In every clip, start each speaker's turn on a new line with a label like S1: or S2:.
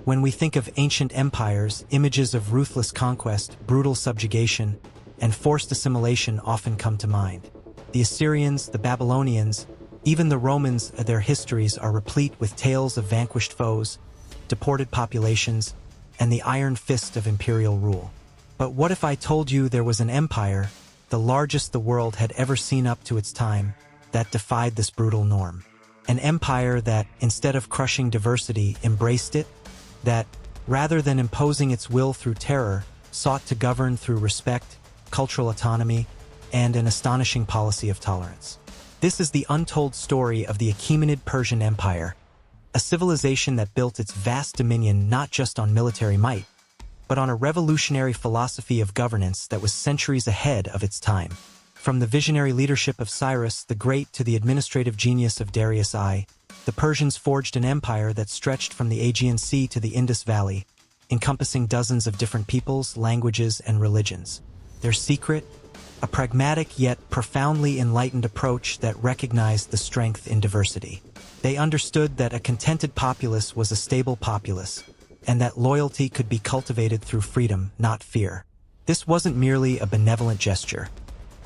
S1: When we think of ancient empires, images of ruthless conquest, brutal subjugation, and forced assimilation often come to mind. The Assyrians, the Babylonians, even the Romans, their histories are replete with tales of vanquished foes, deported populations, and the iron fist of imperial rule. But what if I told you there was an empire, the largest the world had ever seen up to its time, that defied this brutal norm? An empire that, instead of crushing diversity, embraced it? That, rather than imposing its will through terror, sought to govern through respect, cultural autonomy, and an astonishing policy of tolerance? This is the untold story of the Achaemenid Persian Empire, a civilization that built its vast dominion not just on military might, but on a revolutionary philosophy of governance that was centuries ahead of its time. From the visionary leadership of Cyrus the Great to the administrative genius of Darius I, the Persians forged an empire that stretched from the Aegean Sea to the Indus Valley, encompassing dozens of different peoples, languages, and religions. Their secret? A pragmatic yet profoundly enlightened approach that recognized the strength in diversity. They understood that a contented populace was a stable populace, and that loyalty could be cultivated through freedom, not fear. This wasn't merely a benevolent gesture.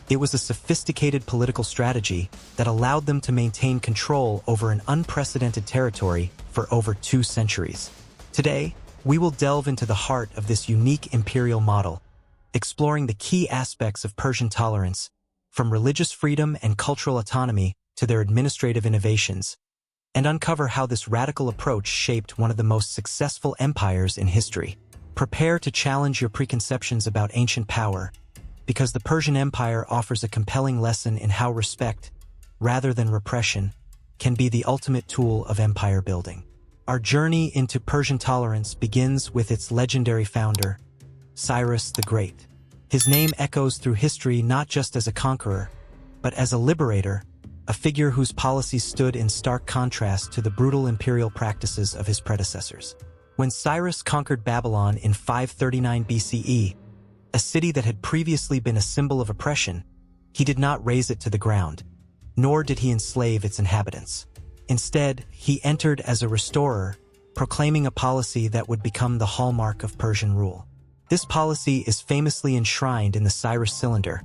S1: It was a sophisticated political strategy that allowed them to maintain control over an unprecedented territory for over 2 centuries. Today, we will delve into the heart of this unique imperial model, exploring the key aspects of Persian tolerance, from religious freedom and cultural autonomy to their administrative innovations, and uncover how this radical approach shaped one of the most successful empires in history. Prepare to challenge your preconceptions about ancient power, because the Persian Empire offers a compelling lesson in how respect, rather than repression, can be the ultimate tool of empire building. Our journey into Persian tolerance begins with its legendary founder, Cyrus the Great. His name echoes through history not just as a conqueror, but as a liberator, a figure whose policies stood in stark contrast to the brutal imperial practices of his predecessors. When Cyrus conquered Babylon in 539 BCE, a city that had previously been a symbol of oppression, he did not raze it to the ground, nor did he enslave its inhabitants. Instead, he entered as a restorer, proclaiming a policy that would become the hallmark of Persian rule. This policy is famously enshrined in the Cyrus Cylinder,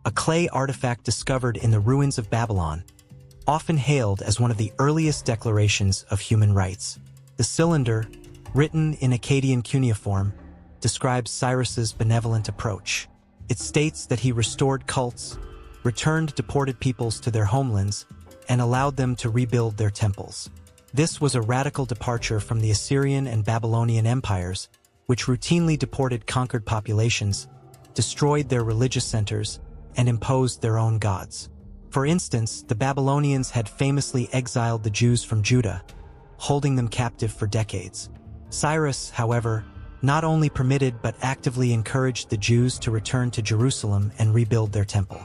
S1: a clay artifact discovered in the ruins of Babylon, often hailed as one of the earliest declarations of human rights. The cylinder, written in Akkadian cuneiform, describes Cyrus's benevolent approach. It states that he restored cults, returned deported peoples to their homelands, and allowed them to rebuild their temples. This was a radical departure from the Assyrian and Babylonian empires, which routinely deported conquered populations, destroyed their religious centers, and imposed their own gods. For instance, the Babylonians had famously exiled the Jews from Judah, holding them captive for decades. Cyrus, however, not only permitted but actively encouraged the Jews to return to Jerusalem and rebuild their temple.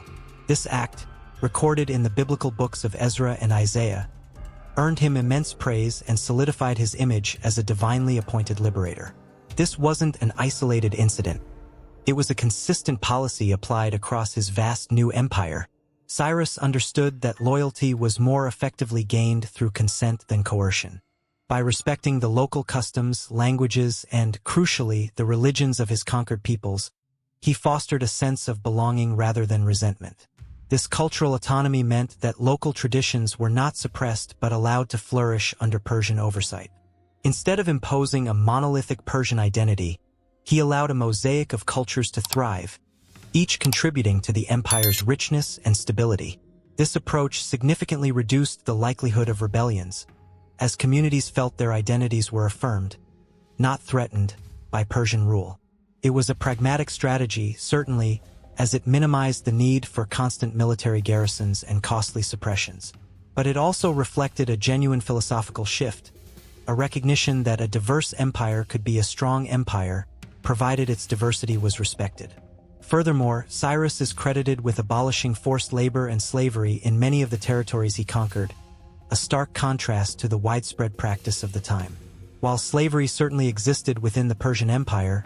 S1: This act, recorded in the biblical books of Ezra and Isaiah, earned him immense praise and solidified his image as a divinely appointed liberator. This wasn't an isolated incident. It was a consistent policy applied across his vast new empire. Cyrus understood that loyalty was more effectively gained through consent than coercion. By respecting the local customs, languages, and, crucially, the religions of his conquered peoples, he fostered a sense of belonging rather than resentment. This cultural autonomy meant that local traditions were not suppressed but allowed to flourish under Persian oversight. Instead of imposing a monolithic Persian identity, he allowed a mosaic of cultures to thrive, each contributing to the empire's richness and stability. This approach significantly reduced the likelihood of rebellions, as communities felt their identities were affirmed, not threatened, by Persian rule. It was a pragmatic strategy, certainly, as it minimized the need for constant military garrisons and costly suppressions. But it also reflected a genuine philosophical shift, a recognition that a diverse empire could be a strong empire, provided its diversity was respected. Furthermore, Cyrus is credited with abolishing forced labor and slavery in many of the territories he conquered, a stark contrast to the widespread practice of the time. While slavery certainly existed within the Persian Empire,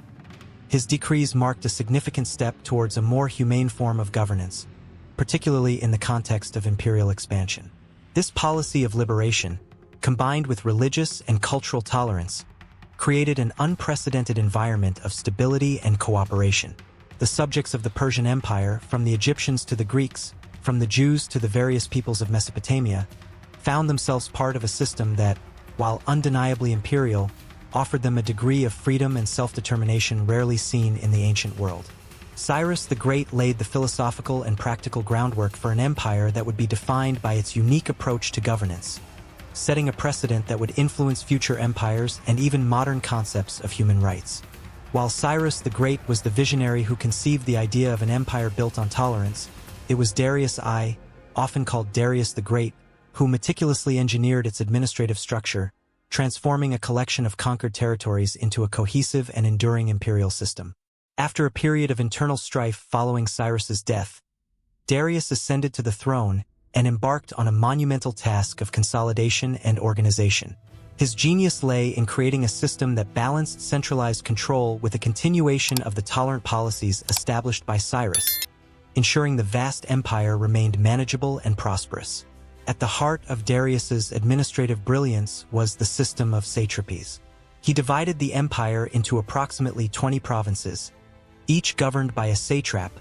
S1: his decrees marked a significant step towards a more humane form of governance, particularly in the context of imperial expansion. This policy of liberation, combined with religious and cultural tolerance, created an unprecedented environment of stability and cooperation. The subjects of the Persian Empire, from the Egyptians to the Greeks, from the Jews to the various peoples of Mesopotamia, found themselves part of a system that, while undeniably imperial, offered them a degree of freedom and self-determination rarely seen in the ancient world. Cyrus the Great laid the philosophical and practical groundwork for an empire that would be defined by its unique approach to governance, setting a precedent that would influence future empires and even modern concepts of human rights. While Cyrus the Great was the visionary who conceived the idea of an empire built on tolerance, it was Darius I, often called Darius the Great, who meticulously engineered its administrative structure, transforming a collection of conquered territories into a cohesive and enduring imperial system. After a period of internal strife following Cyrus's death, Darius ascended to the throne and embarked on a monumental task of consolidation and organization. His genius lay in creating a system that balanced centralized control with a continuation of the tolerant policies established by Cyrus, ensuring the vast empire remained manageable and prosperous. At the heart of Darius's administrative brilliance was the system of satrapies. He divided the empire into approximately 20 provinces, each governed by a satrap,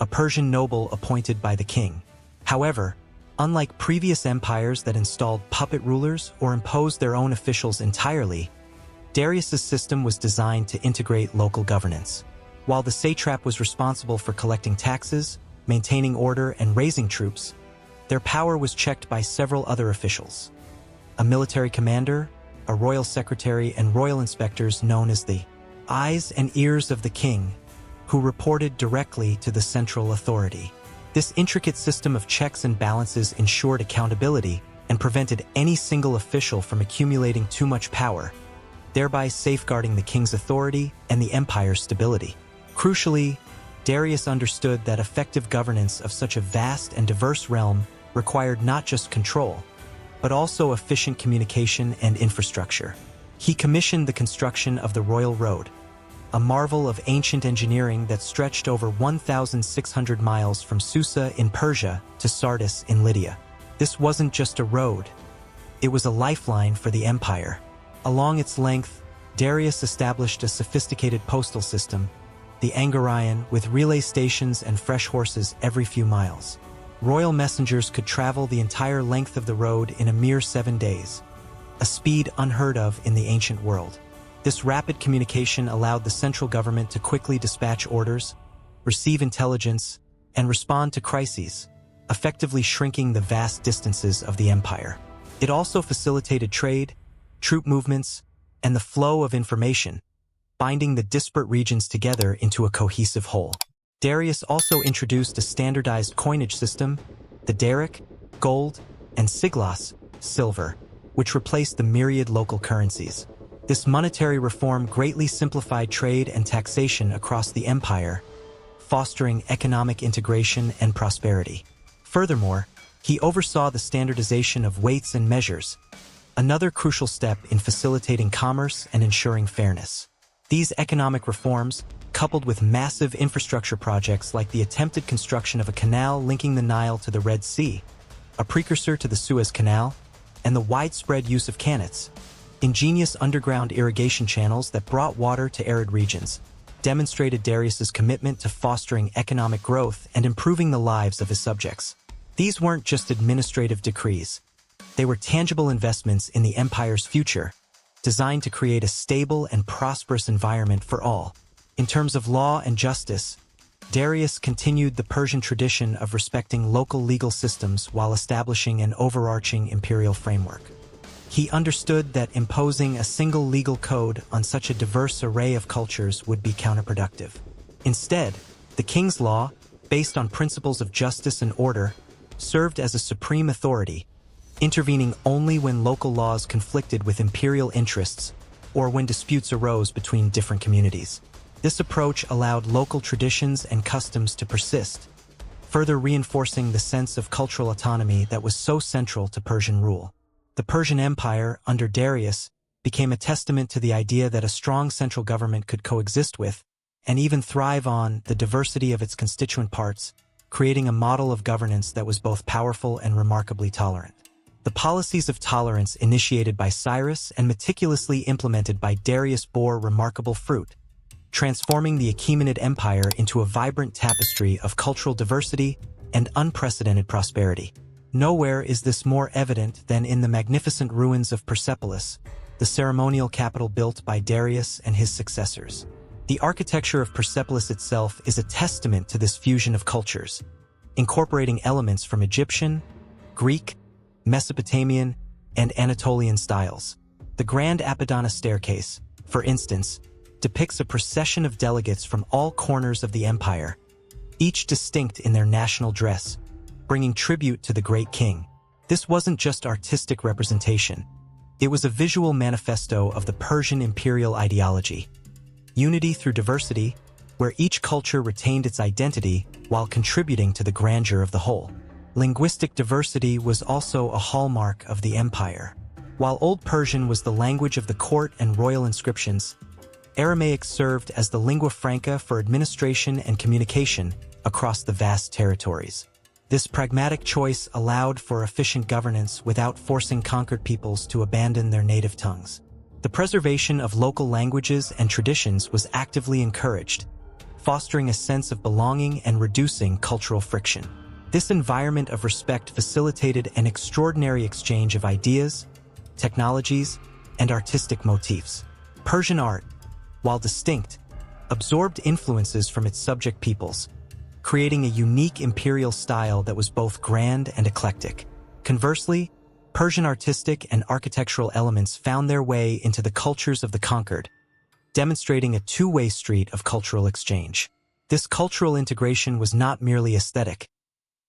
S1: a Persian noble appointed by the king. However, unlike previous empires that installed puppet rulers or imposed their own officials entirely, Darius's system was designed to integrate local governance. While the satrap was responsible for collecting taxes, maintaining order, and raising troops, their power was checked by several other officials: a military commander, a royal secretary, and royal inspectors known as the eyes and ears of the king, who reported directly to the central authority. This intricate system of checks and balances ensured accountability and prevented any single official from accumulating too much power, thereby safeguarding the king's authority and the empire's stability. Crucially, Darius understood that effective governance of such a vast and diverse realm required not just control, but also efficient communication and infrastructure. He commissioned the construction of the Royal Road, a marvel of ancient engineering that stretched over 1,600 miles from Susa in Persia to Sardis in Lydia. This wasn't just a road, it was a lifeline for the empire. Along its length, Darius established a sophisticated postal system, the Angarayan, with relay stations and fresh horses every few miles. Royal messengers could travel the entire length of the road in a mere 7 days, a speed unheard of in the ancient world. This rapid communication allowed the central government to quickly dispatch orders, receive intelligence, and respond to crises, effectively shrinking the vast distances of the empire. It also facilitated trade, troop movements, and the flow of information, binding the disparate regions together into a cohesive whole. Darius also introduced a standardized coinage system, the daric, gold, and siglos, silver, which replaced the myriad local currencies. This monetary reform greatly simplified trade and taxation across the empire, fostering economic integration and prosperity. Furthermore, he oversaw the standardization of weights and measures, another crucial step in facilitating commerce and ensuring fairness. These economic reforms, coupled with massive infrastructure projects like the attempted construction of a canal linking the Nile to the Red Sea, a precursor to the Suez Canal, and the widespread use of qanats, ingenious underground irrigation channels that brought water to arid regions, demonstrated Darius's commitment to fostering economic growth and improving the lives of his subjects. These weren't just administrative decrees. They were tangible investments in the empire's future, designed to create a stable and prosperous environment for all. In terms of law and justice, Darius continued the Persian tradition of respecting local legal systems while establishing an overarching imperial framework. He understood that imposing a single legal code on such a diverse array of cultures would be counterproductive. Instead, the king's law, based on principles of justice and order, served as a supreme authority, intervening only when local laws conflicted with imperial interests or when disputes arose between different communities. This approach allowed local traditions and customs to persist, further reinforcing the sense of cultural autonomy that was so central to Persian rule. The Persian Empire, under Darius, became a testament to the idea that a strong central government could coexist with, and even thrive on, the diversity of its constituent parts, creating a model of governance that was both powerful and remarkably tolerant. The policies of tolerance initiated by Cyrus and meticulously implemented by Darius bore remarkable fruit, transforming the Achaemenid Empire into a vibrant tapestry of cultural diversity and unprecedented prosperity. Nowhere is this more evident than in the magnificent ruins of Persepolis, the ceremonial capital built by Darius and his successors. The architecture of Persepolis itself is a testament to this fusion of cultures, incorporating elements from Egyptian, Greek, Mesopotamian, and Anatolian styles. The Grand Apadana staircase, for instance, depicts a procession of delegates from all corners of the empire, each distinct in their national dress, bringing tribute to the great king. This wasn't just artistic representation. It was a visual manifesto of the Persian imperial ideology. Unity through diversity, where each culture retained its identity while contributing to the grandeur of the whole. Linguistic diversity was also a hallmark of the empire. While Old Persian was the language of the court and royal inscriptions, Aramaic served as the lingua franca for administration and communication across the vast territories. This pragmatic choice allowed for efficient governance without forcing conquered peoples to abandon their native tongues. The preservation of local languages and traditions was actively encouraged, fostering a sense of belonging and reducing cultural friction. This environment of respect facilitated an extraordinary exchange of ideas, technologies, and artistic motifs. Persian art, while distinct, absorbed influences from its subject peoples, creating a unique imperial style that was both grand and eclectic. Conversely, Persian artistic and architectural elements found their way into the cultures of the conquered, demonstrating a two-way street of cultural exchange. This cultural integration was not merely aesthetic.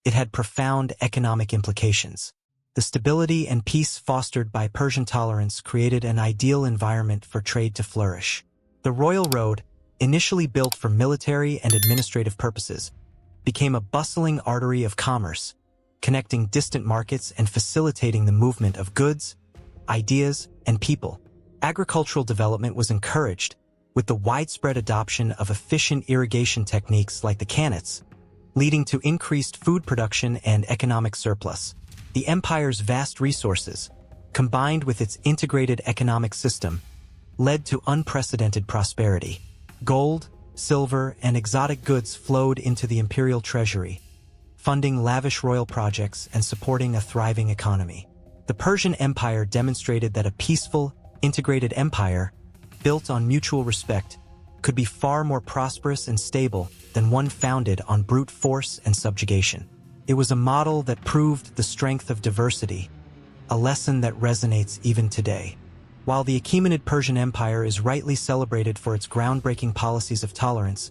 S1: It had profound economic implications. The stability and peace fostered by Persian tolerance created an ideal environment for trade to flourish. The royal road, initially built for military and administrative purposes, became a bustling artery of commerce, connecting distant markets and facilitating the movement of goods, ideas, and people. Agricultural development was encouraged, with the widespread adoption of efficient irrigation techniques like the qanats, leading to increased food production and economic surplus. The empire's vast resources, combined with its integrated economic system, led to unprecedented prosperity. Gold, silver, and exotic goods flowed into the imperial treasury, funding lavish royal projects and supporting a thriving economy. The Persian Empire demonstrated that a peaceful, integrated empire, built on mutual respect, could be far more prosperous and stable than one founded on brute force and subjugation. It was a model that proved the strength of diversity, a lesson that resonates even today. While the Achaemenid Persian Empire is rightly celebrated for its groundbreaking policies of tolerance,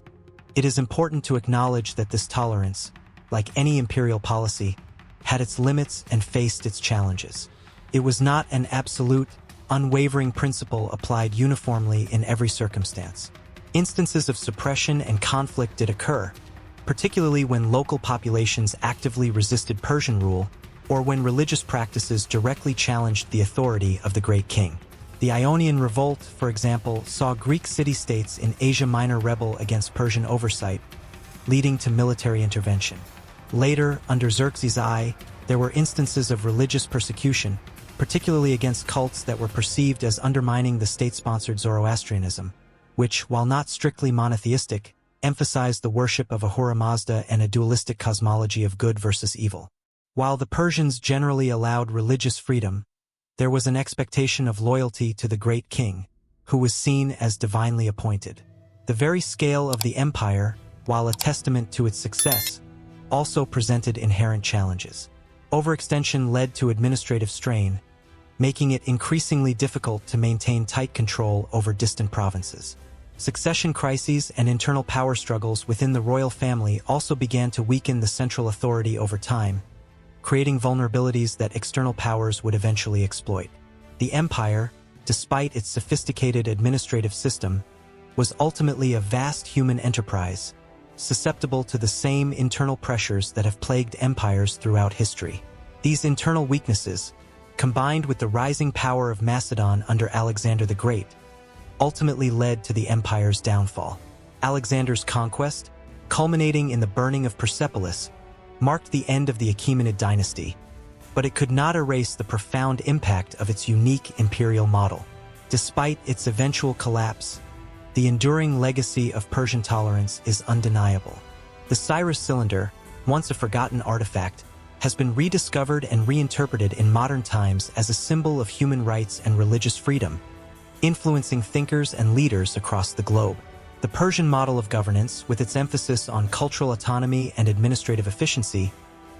S1: it is important to acknowledge that this tolerance, like any imperial policy, had its limits and faced its challenges. It was not an absolute, unwavering principle applied uniformly in every circumstance. Instances of suppression and conflict did occur, particularly when local populations actively resisted Persian rule or when religious practices directly challenged the authority of the great king. The Ionian Revolt, for example, saw Greek city-states in Asia Minor rebel against Persian oversight, leading to military intervention. Later, under Xerxes I, there were instances of religious persecution, particularly against cults that were perceived as undermining the state-sponsored Zoroastrianism, which, while not strictly monotheistic, emphasized the worship of Ahura Mazda and a dualistic cosmology of good versus evil. While the Persians generally allowed religious freedom, there was an expectation of loyalty to the great king, who was seen as divinely appointed. The very scale of the empire, while a testament to its success, also presented inherent challenges. Overextension led to administrative strain, making it increasingly difficult to maintain tight control over distant provinces. Succession crises and internal power struggles within the royal family also began to weaken the central authority over time, creating vulnerabilities that external powers would eventually exploit. The empire, despite its sophisticated administrative system, was ultimately a vast human enterprise, susceptible to the same internal pressures that have plagued empires throughout history. These internal weaknesses, combined with the rising power of Macedon under Alexander the Great, ultimately led to the empire's downfall. Alexander's conquest, culminating in the burning of Persepolis, marked the end of the Achaemenid dynasty, but it could not erase the profound impact of its unique imperial model. Despite its eventual collapse, the enduring legacy of Persian tolerance is undeniable. The Cyrus cylinder, once a forgotten artifact, has been rediscovered and reinterpreted in modern times as a symbol of human rights and religious freedom, influencing thinkers and leaders across the globe. The Persian model of governance, with its emphasis on cultural autonomy and administrative efficiency,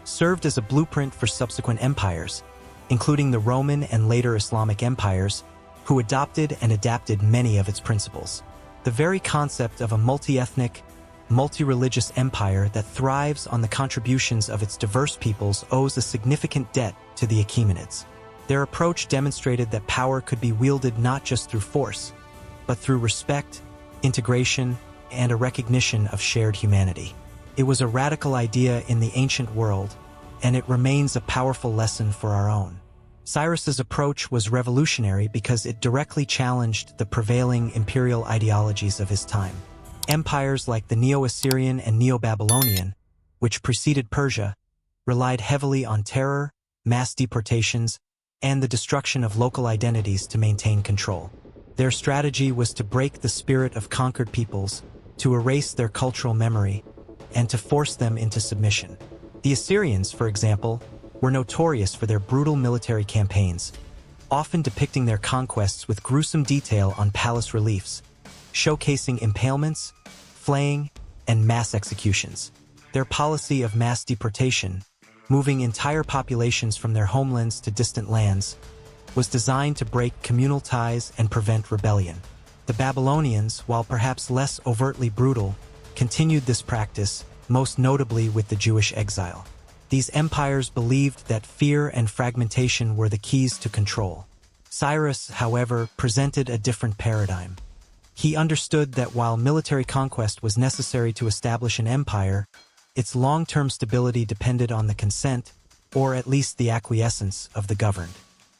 S1: served as a blueprint for subsequent empires, including the Roman and later Islamic empires, who adopted and adapted many of its principles. The very concept of a multi-ethnic, multi-religious empire that thrives on the contributions of its diverse peoples owes a significant debt to the Achaemenids. Their approach demonstrated that power could be wielded not just through force, but through respect, integration, and a recognition of shared humanity. It was a radical idea in the ancient world, and it remains a powerful lesson for our own. Cyrus's approach was revolutionary because it directly challenged the prevailing imperial ideologies of his time. Empires like the Neo-Assyrian and Neo-Babylonian, which preceded Persia, relied heavily on terror, mass deportations, and the destruction of local identities to maintain control. Their strategy was to break the spirit of conquered peoples, to erase their cultural memory, and to force them into submission. The Assyrians, for example, were notorious for their brutal military campaigns, often depicting their conquests with gruesome detail on palace reliefs, showcasing impalements, flaying, and mass executions. Their policy of mass deportation, moving entire populations from their homelands to distant lands, was designed to break communal ties and prevent rebellion. The Babylonians, while perhaps less overtly brutal, continued this practice, most notably with the Jewish exile. These empires believed that fear and fragmentation were the keys to control. Cyrus, however, presented a different paradigm. He understood that while military conquest was necessary to establish an empire, its long-term stability depended on the consent, or at least the acquiescence, of the governed.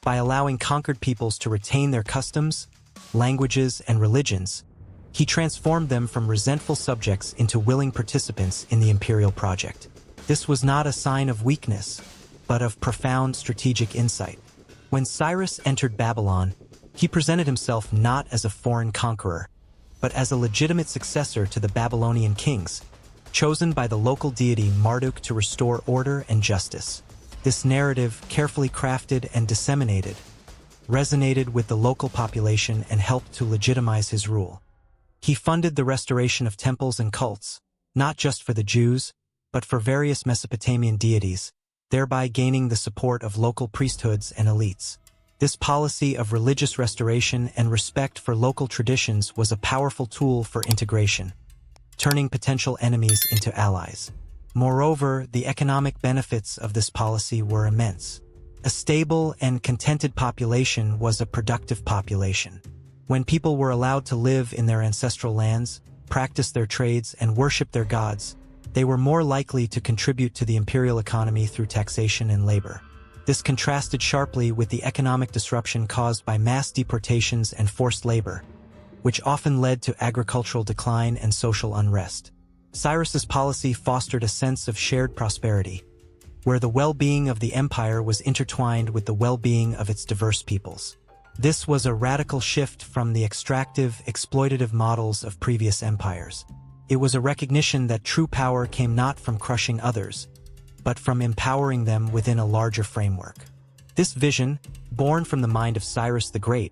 S1: By allowing conquered peoples to retain their customs, languages, and religions, he transformed them from resentful subjects into willing participants in the imperial project. This was not a sign of weakness, but of profound strategic insight. When Cyrus entered Babylon, he presented himself not as a foreign conqueror, but as a legitimate successor to the Babylonian kings, chosen by the local deity Marduk to restore order and justice. This narrative, carefully crafted and disseminated, resonated with the local population and helped to legitimize his rule. He funded the restoration of temples and cults, not just for the Jews, but for various Mesopotamian deities, thereby gaining the support of local priesthoods and elites. This policy of religious restoration and respect for local traditions was a powerful tool for integration, turning potential enemies into allies. Moreover, the economic benefits of this policy were immense. A stable and contented population was a productive population. When people were allowed to live in their ancestral lands, practice their trades, and worship their gods, they were more likely to contribute to the imperial economy through taxation and labor. This contrasted sharply with the economic disruption caused by mass deportations and forced labor, which often led to agricultural decline and social unrest. Cyrus's policy fostered a sense of shared prosperity, where the well-being of the empire was intertwined with the well-being of its diverse peoples. This was a radical shift from the extractive, exploitative models of previous empires. It was a recognition that true power came not from crushing others, but from empowering them within a larger framework. This vision, born from the mind of Cyrus the Great,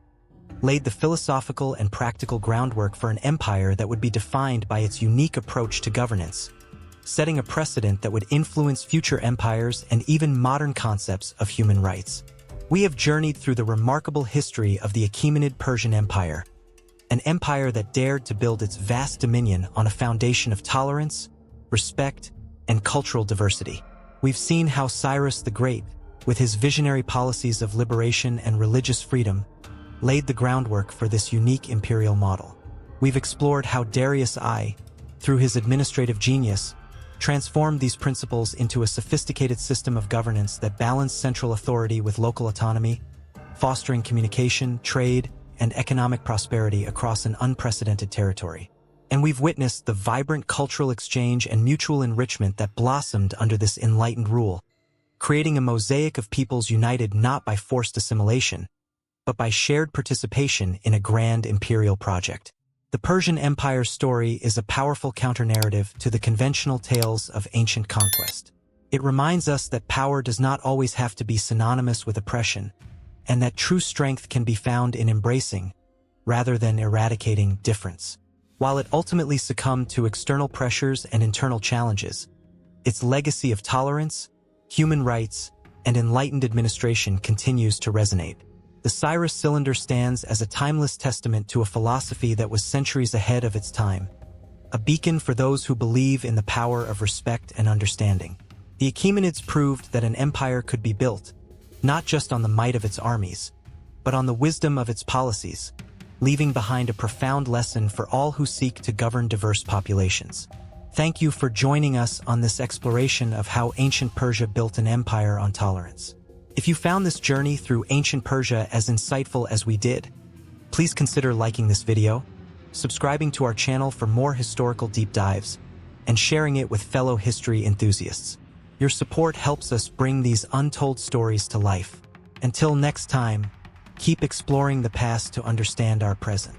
S1: laid the philosophical and practical groundwork for an empire that would be defined by its unique approach to governance, setting a precedent that would influence future empires and even modern concepts of human rights. We have journeyed through the remarkable history of the Achaemenid Persian Empire, an empire that dared to build its vast dominion on a foundation of tolerance, respect, and cultural diversity. We've seen how Cyrus the Great, with his visionary policies of liberation and religious freedom, laid the groundwork for this unique imperial model. We've explored how Darius I, through his administrative genius, transformed these principles into a sophisticated system of governance that balanced central authority with local autonomy, fostering communication, trade, and economic prosperity across an unprecedented territory. And we've witnessed the vibrant cultural exchange and mutual enrichment that blossomed under this enlightened rule, creating a mosaic of peoples united not by forced assimilation, but by shared participation in a grand imperial project. The Persian Empire's story is a powerful counter-narrative to the conventional tales of ancient conquest. It reminds us that power does not always have to be synonymous with oppression, and that true strength can be found in embracing, rather than eradicating, difference. While it ultimately succumbed to external pressures and internal challenges, its legacy of tolerance, human rights, and enlightened administration continues to resonate. The Cyrus cylinder stands as a timeless testament to a philosophy that was centuries ahead of its time, a beacon for those who believe in the power of respect and understanding. The Achaemenids proved that an empire could be built, not just on the might of its armies, but on the wisdom of its policies, leaving behind a profound lesson for all who seek to govern diverse populations. Thank you for joining us on this exploration of how ancient Persia built an empire on tolerance. If you found this journey through ancient Persia as insightful as we did, please consider liking this video, subscribing to our channel for more historical deep dives, and sharing it with fellow history enthusiasts. Your support helps us bring these untold stories to life. Until next time, keep exploring the past to understand our present.